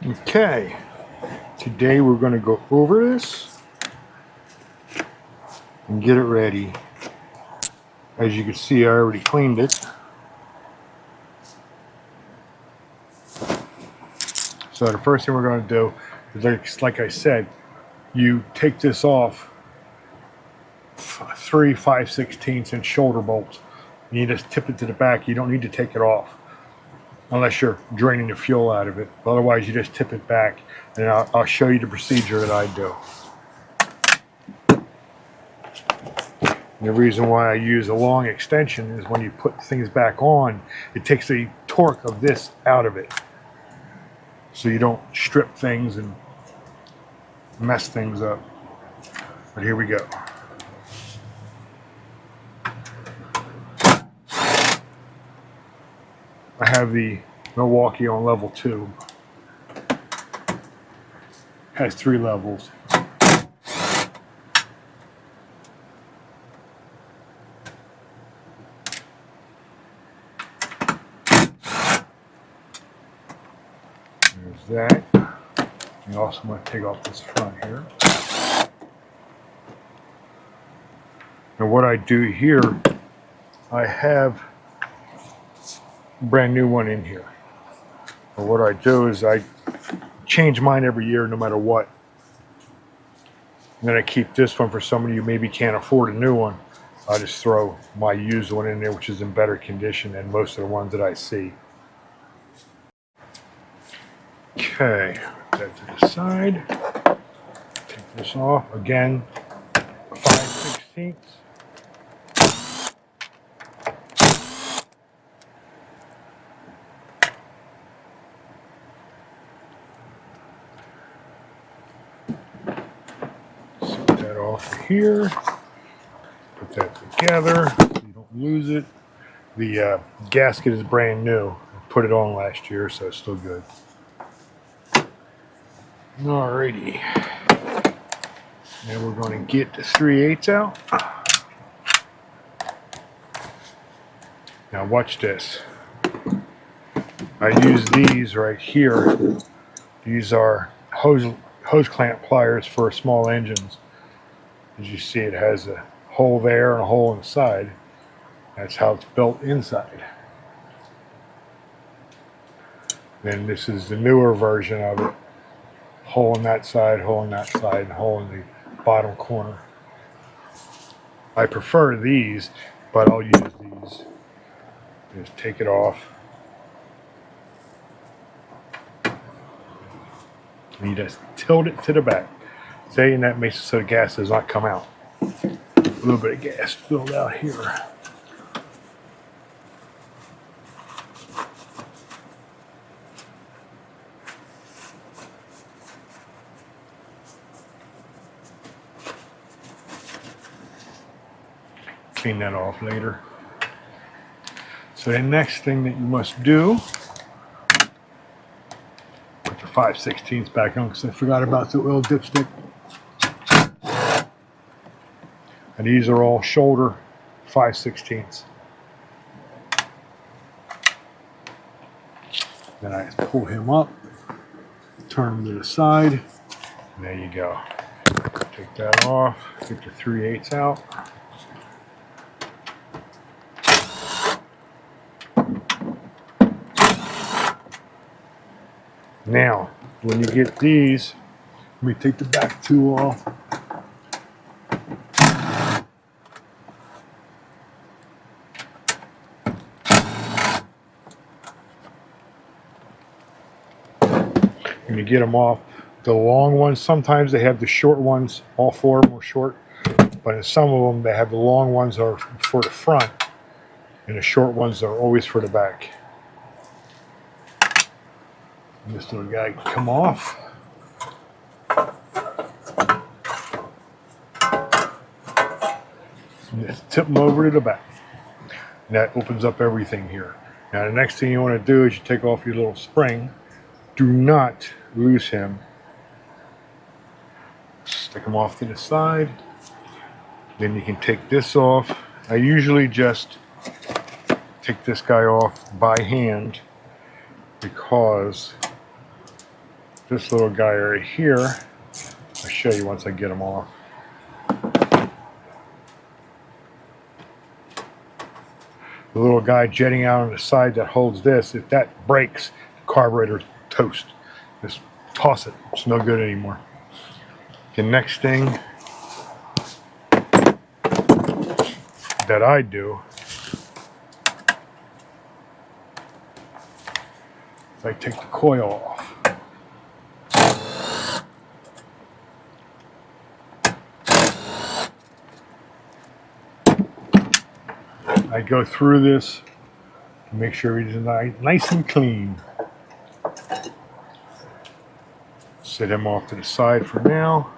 Okay, today we're going to go over this and get it ready. As you can see, I already cleaned it. So the first thing we're going to do is, like I said, you take this off 3 5/16" shoulder bolts. And you just tip it to the back. You don't need to take it off unless you're draining the fuel out of it. Otherwise, you just tip it back, and I'll show you the procedure that I do. And the reason why I use a long extension is when you put things back on, it takes the torque of this out of it. So you don't strip things and mess things up. But here we go. I have the Milwaukee on level 2. Has 3 levels. There's that. You also want to take off this front here. And what I do here, I have a brand new one in here. But what I do is I change mine every year no matter what. And then I keep this one for somebody who maybe can't afford a new one. I just throw my used one in there, which is in better condition than most of the ones that I see. Okay, put that to the side. Take this off. Again, 5/16. Set that off here. Put that together so you don't lose it. The gasket is brand new. I put it on last year, so it's still good. Alrighty. Now we're going to get the 3/8 out. Now watch this. I use these right here. These are hose clamp pliers for small engines. As you see, it has a hole there and a hole inside. That's how it's built inside. Then this is the newer version of it. Hole in that side, hole in that side, and hole in the bottom corner. I prefer these, but I'll use these. Just take it off. And you just tilt it to the back. And that makes it so the gas does not come out. A little bit of gas spilled out here. Clean that off later. So the next thing that you must do, put your 5/16 back on because I forgot about the oil dipstick. And these are all shoulder 5/16. Then I pull him up, turn him to the side, and there you go. Take that off, get the 3/8 out. Now, when you get these, let me take the back two off. When you get them off, the long ones, sometimes they have the short ones, all 4 of them are short, but in some of them they have the long ones are for the front, and the short ones are always for the back. And this little guy can come off. And just tip them over to the back. And that opens up everything here. Now the next thing you want to do is you take off your little spring. Do not lose him. Stick him off to the side. Then you can take this off. I usually just take this guy off by hand because this little guy right here, I'll show you once I get him off. The little guy jetting out on the side that holds this, if that breaks, the carburetor's toast. Just toss it. It's no good anymore. The next thing that I do is I take the coil off. I go through this to make sure it's nice and clean. Set him off to the side for now.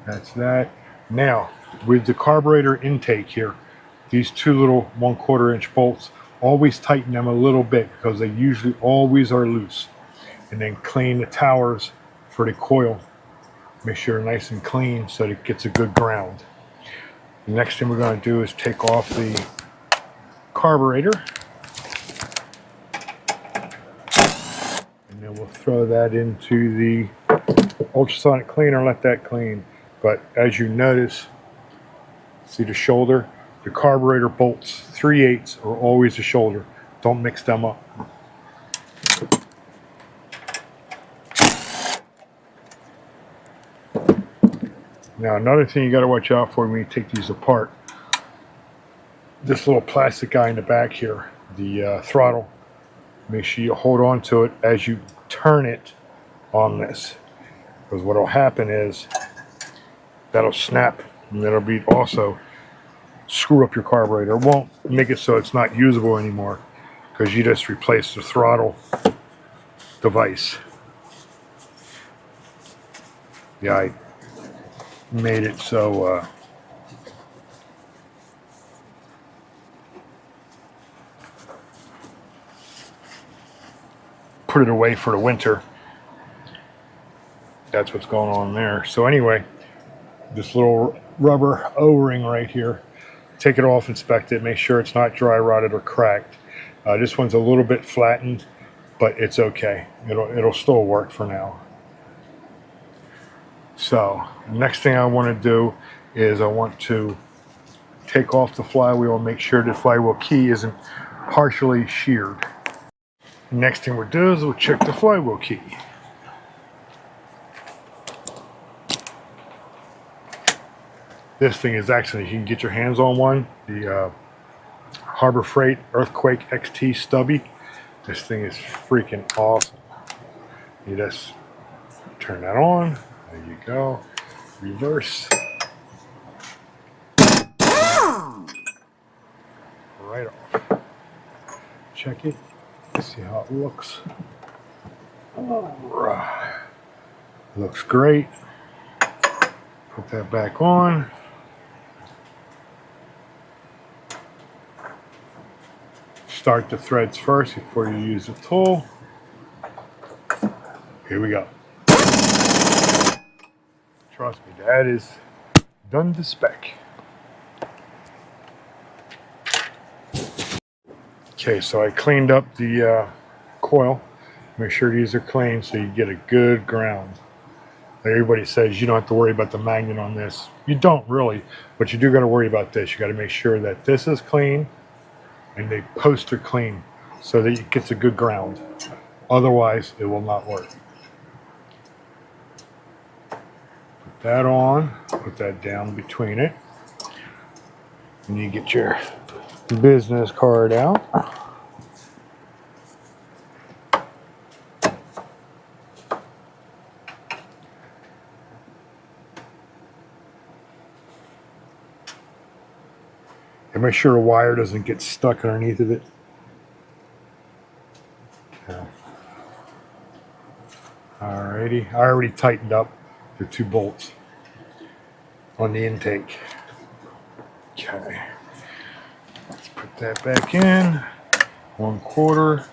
That's that. Now, with the carburetor intake here, these two little 1/4 inch bolts, always tighten them a little bit because they usually always are loose. And then clean the towers for the coil. Make sure they're nice and clean so that it gets a good ground. The next thing we're going to do is take off the carburetor. And then we'll throw that into the ultrasonic cleaner, let that clean. But as you notice, see the shoulder? The carburetor bolts, 3/8 are always the shoulder. Don't mix them up. Now another thing you got to watch out for when you take these apart, this little plastic guy in the back here, the throttle, make sure you hold on to it as you turn it on this, because what will happen is that'll snap and that'll be also screw up your carburetor. It won't make it so it's not usable anymore because you just replaced the throttle device. Yeah, I made it so put it away for the winter. That's what's going on there. So anyway, this little rubber O-ring right here, take it off, inspect it, make sure it's not dry rotted or cracked. This one's a little bit flattened, but it's okay. It'll still work for now. So next thing I want to do is I want to take off the flywheel and make sure the flywheel key isn't partially sheared. Next thing we'll do is we'll check the flywheel key. This thing is actually, you can get your hands on one, the Harbor Freight Earthquake XT Stubby. This thing is freaking awesome. You just turn that on. There you go. Reverse. Right off. Check it. See how it looks. All right. Looks great. Put that back on. Start the threads first before you use the tool. Here we go. Trust me, that is done to spec. Okay, so I cleaned up the coil. Make sure these are clean so you get a good ground. Everybody says you don't have to worry about the magnet on this. You don't really, but you do got to worry about this. You got to make sure that this is clean and the posts are clean so that it gets a good ground. Otherwise, it will not work. Put that on, put that down between it. And you get your business card out. And make sure the wire doesn't get stuck underneath of it. Yeah. Alrighty, I already tightened up the 2 bolts on the intake. Okay, let's put that back in. 1/4.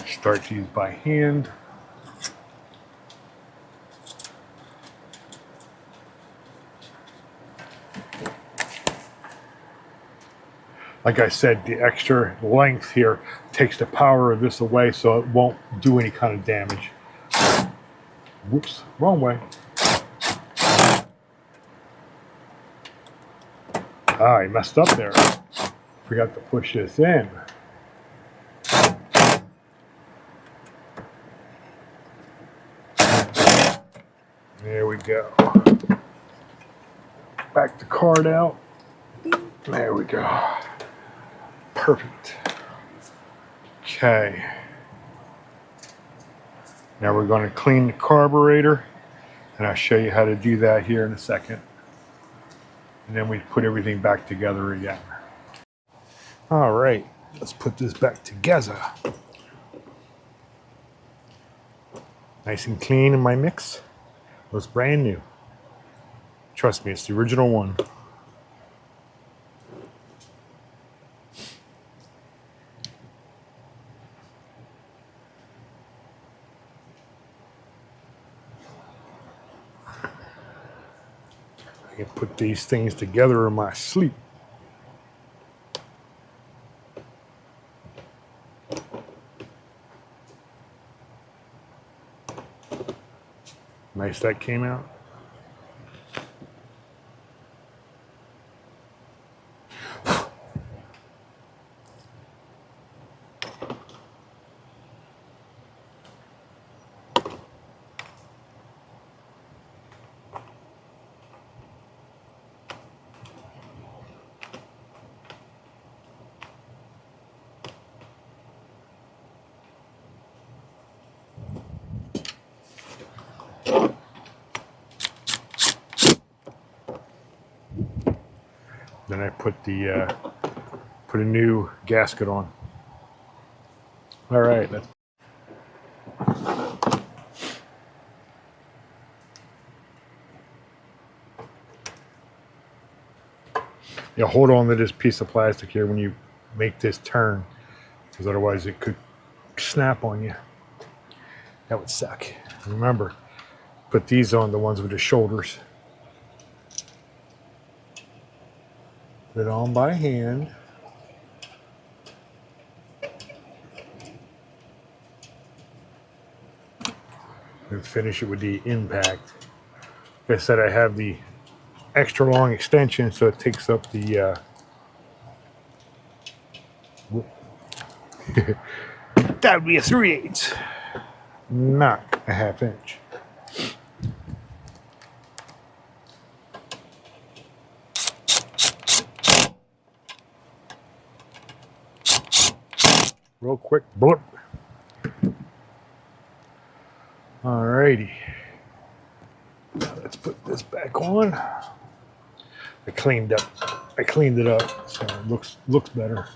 Start these by hand. Like I said, the extra length here takes the power of this away so it won't do any kind of damage. Whoops, wrong way. I messed up there. Forgot to push this in. There we go. Back the card out. There we go. Perfect. Okay. Now we're going to clean the carburetor, and I'll show you how to do that here in a second. And then we put everything back together again. All right, let's put this back together. Nice and clean in my mix. Looks brand new. Trust me, it's the original one. I can put these things together in my sleep. Nice that came out. Then I put a new gasket on. All right, let's. Yeah, hold on to this piece of plastic here when you make this turn, because otherwise it could snap on you. That would suck. Remember, put these on, the ones with the shoulders. Put it on by hand. And finish it with the impact. Like I said, I have the extra long extension, so it takes up the that would be a 3/8, not a 1/2 inch. Real quick blip. Alrighty. Let's put this back on. I cleaned it up, so it looks better.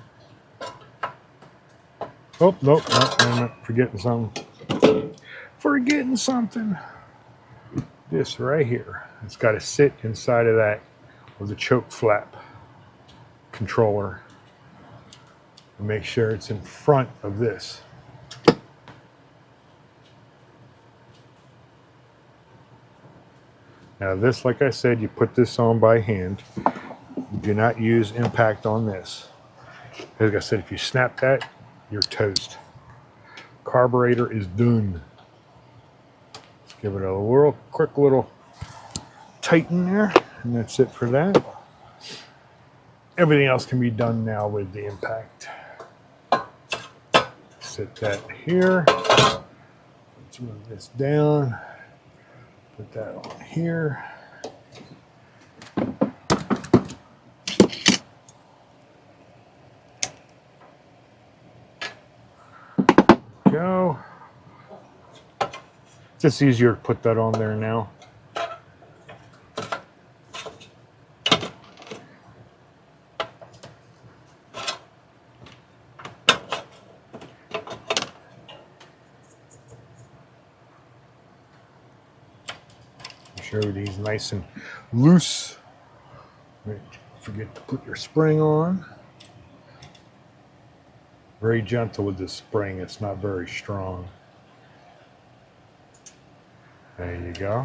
Oh, nope, I'm forgetting something. Forgetting something. This right here. It's got to sit inside of that with the choke flap controller. And make sure it's in front of this. Now this, like I said, you put this on by hand. You do not use impact on this. Like I said, if you snap that, you're toast. Carburetor is done. Let's give it a quick little tighten there, and that's it for that. Everything else can be done now with the impact. Set that here. Let's move this down. Put that on here. Go. It's just easier to put that on there now. Everything's nice and loose. Don't forget to put your spring on. Very gentle with this spring, it's not very strong. There you go.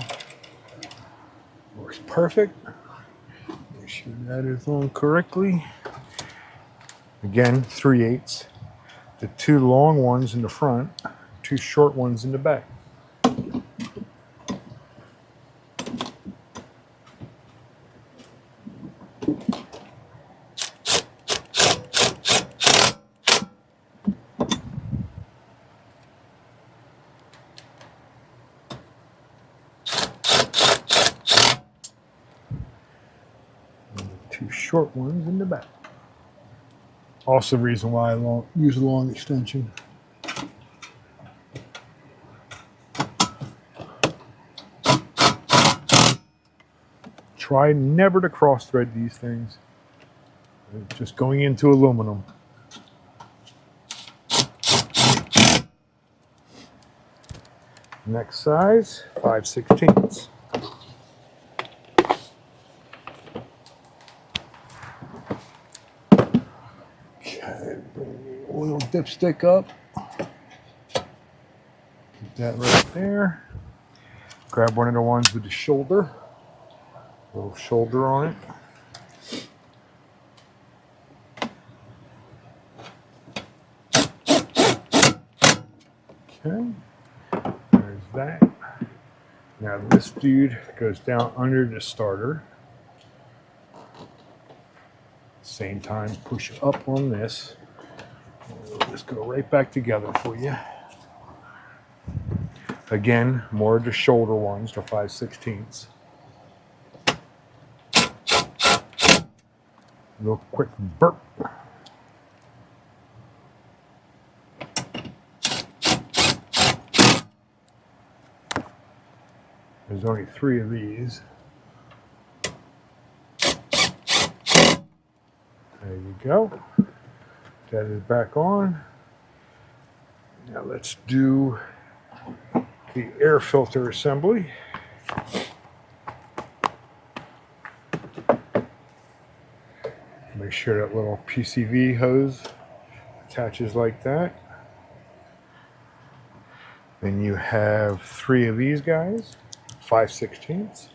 Works perfect. Make sure that is on correctly. Again, 3/8. the 2 long ones in the front, 2 short ones in the back. And the 2 short ones in the back. Also the reason why I use a long extension. Try never to cross thread these things. It's just going into aluminum. Next size, 5/16. Okay, bring the oil dipstick up. Put that right there. Grab one of the ones with the shoulder. Little shoulder on it. Okay, there's that. Now this dude goes down under the starter. Same time, push up on this. We'll just go right back together for you. Again, more of the shoulder ones, the 5/16. Real quick burp. There's only 3 of these. There you go. That is back on. Now let's do the air filter assembly. Make sure that little PCV hose attaches like that. Then you have 3 of these guys, 5/16.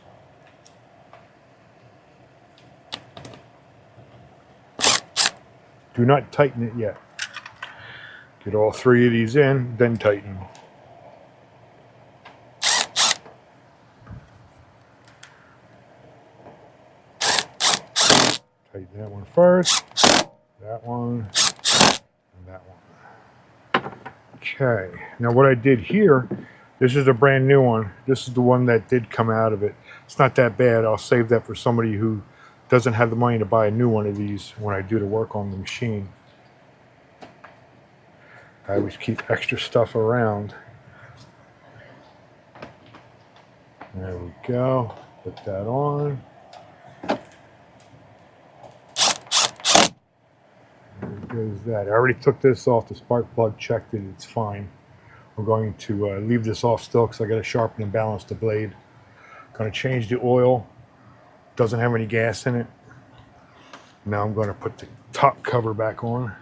Do not tighten it yet. Get all 3 of these in, then tighten. Tighten that one first, that one, and that one. Okay, now what I did here, this is a brand new one. This is the one that did come out of it. It's not that bad. I'll save that for somebody who doesn't have the money to buy a new one of these when I do the work on the machine. I always keep extra stuff around. There we go. Put that on. There goes that. I already took this off. The spark plug checked it. It's fine. I'm going to leave this off still because I got to sharpen and balance the blade. Going to change the oil. Doesn't have any gas in it. Now I'm going to put the top cover back on.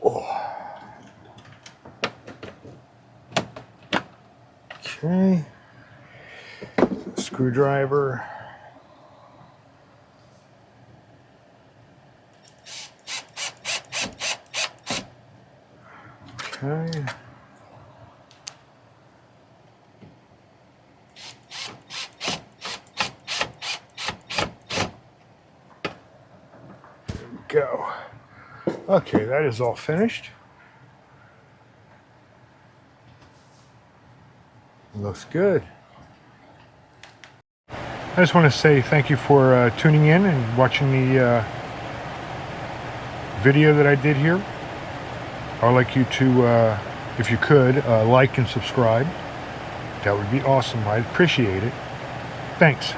Oh. Okay. Screwdriver. Okay. There we go. Okay, that is all finished. Looks good. I just want to say thank you for tuning in and watching the video that I did here. I'd like you to, if you could, like and subscribe. That would be awesome. I'd appreciate it. Thanks.